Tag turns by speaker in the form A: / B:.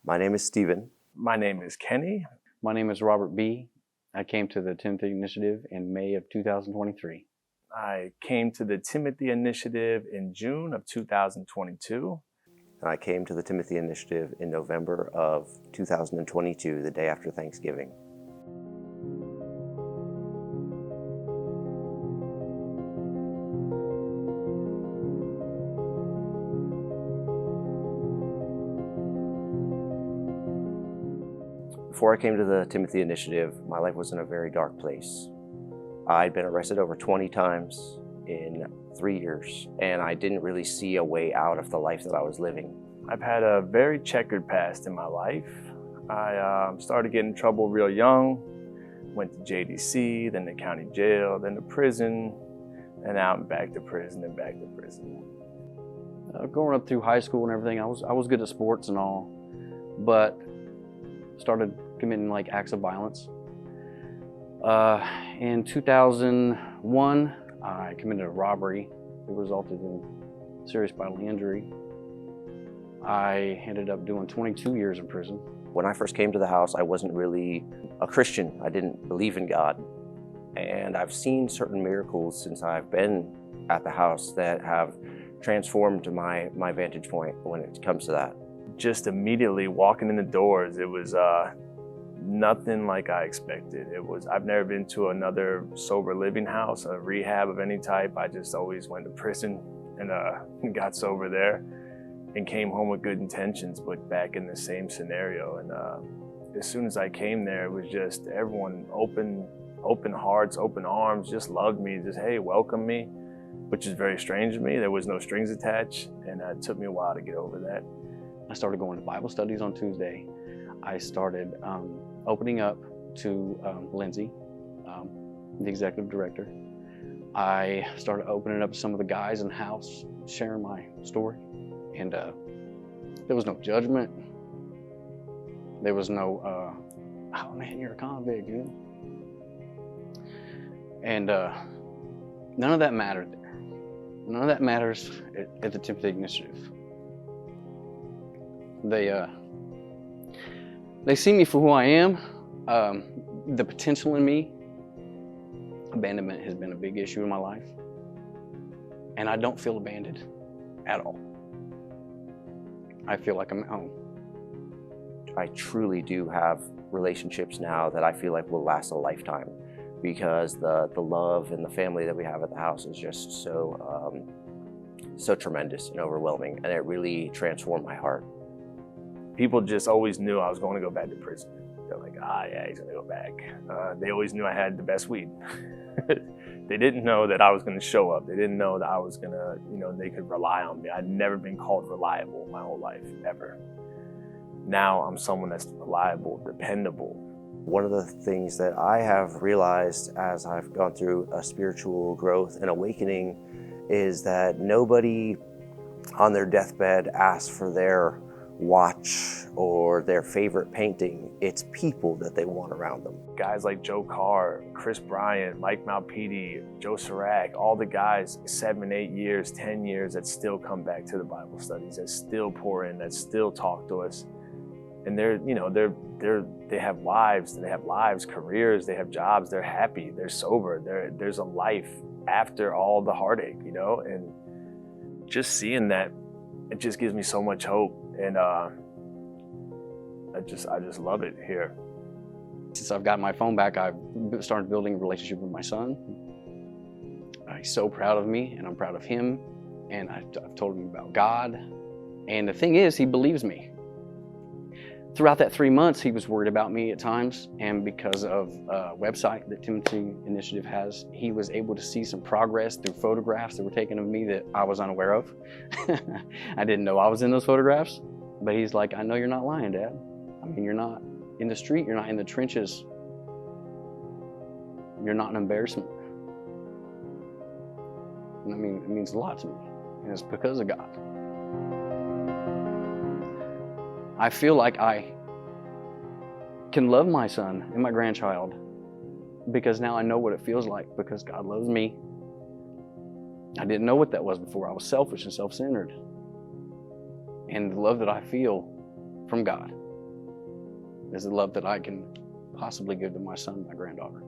A: My name is Steven.
B: My name is Kenny.
C: My name is Robert B. I came to the Timothy Initiative in May of 2023.
B: I came to the Timothy Initiative in June of 2022.
A: And I came to the Timothy Initiative in November of 2022, the day after Thanksgiving. Before I came to the Timothy Initiative, my life was in a very dark place. I'd been arrested over 20 times in 3 years, and I didn't really see a way out of the life that I was living.
B: I've had a very checkered past in my life. I started getting in trouble real young, went to JDC, then to county jail, then to prison, and out and back to prison and back to prison.
C: Growing up through high school and everything, I was good at sports and all, but started committing like acts of violence. In 2001, I committed a robbery that resulted in serious bodily injury. I ended up doing 22 years in prison.
A: When I first came to the house, I wasn't really a Christian. I didn't believe in God. And I've seen certain miracles since I've been at the house that have transformed my vantage point when it comes to that.
B: Just immediately walking in the doors, it was nothing like I expected. I've never been to another sober living house, a rehab of any type. I just always went to prison and got sober there and came home with good intentions, but back in the same scenario. And as soon as I came there, it was just everyone open hearts, open arms, just loved me, just, hey, welcome me, which is very strange to me. There was no strings attached, and it took me a while to get over that.
C: I started going to Bible studies on Tuesday. I started opening up to Lindsay, the executive director. I started opening up to some of the guys in the house, sharing my story. And there was no judgment. There was no, oh man, you're a convict, dude. And none of that mattered there. None of that matters at the Timothy Initiative. They see me for who I am, the potential in me. Abandonment has been a big issue in my life, and I don't feel abandoned at all. I feel like I'm at home.
A: I truly do have relationships now that I feel like will last a lifetime, because the love and the family that we have at the house is just so tremendous and overwhelming, and it really transformed my heart.
B: People just always knew I was going to go back to prison. They're like, yeah, he's going to go back. They always knew I had the best weed. They didn't know that I was going to show up. They didn't know that I was going to, they could rely on me. I'd never been called reliable my whole life, ever. Now I'm someone that's reliable, dependable.
A: One of the things that I have realized as I've gone through a spiritual growth and awakening is that nobody on their deathbed asks for their watch or their favorite painting. It's people that they want around them.
B: Guys like Joe Carr, Chris Bryant, Mike Malpede, Joe Sirac, all the guys 7, 8 years, 10 years that still come back to the Bible studies, that still pour in, that still talk to us. And they have lives, careers, they have jobs, they're happy, they're sober, there's a life after all the heartache, and just seeing that, it just gives me so much hope. And I just love it here.
C: Since I've got my phone back, I've started building a relationship with my son. He's so proud of me, and I'm proud of him. And I've told him about God. And the thing is, he believes me. Throughout that 3 months, he was worried about me at times. And because of a website that Timothy Initiative has, he was able to see some progress through photographs that were taken of me that I was unaware of. I didn't know I was in those photographs, but he's like, I know you're not lying, Dad. I mean, you're not in the street, you're not in the trenches. You're not an embarrassment. And I mean, it means a lot to me, and it's because of God. I feel like I can love my son and my grandchild because now I know what it feels like because God loves me. I didn't know what that was before. I was selfish and self-centered. And the love that I feel from God is the love that I can possibly give to my son and my granddaughter.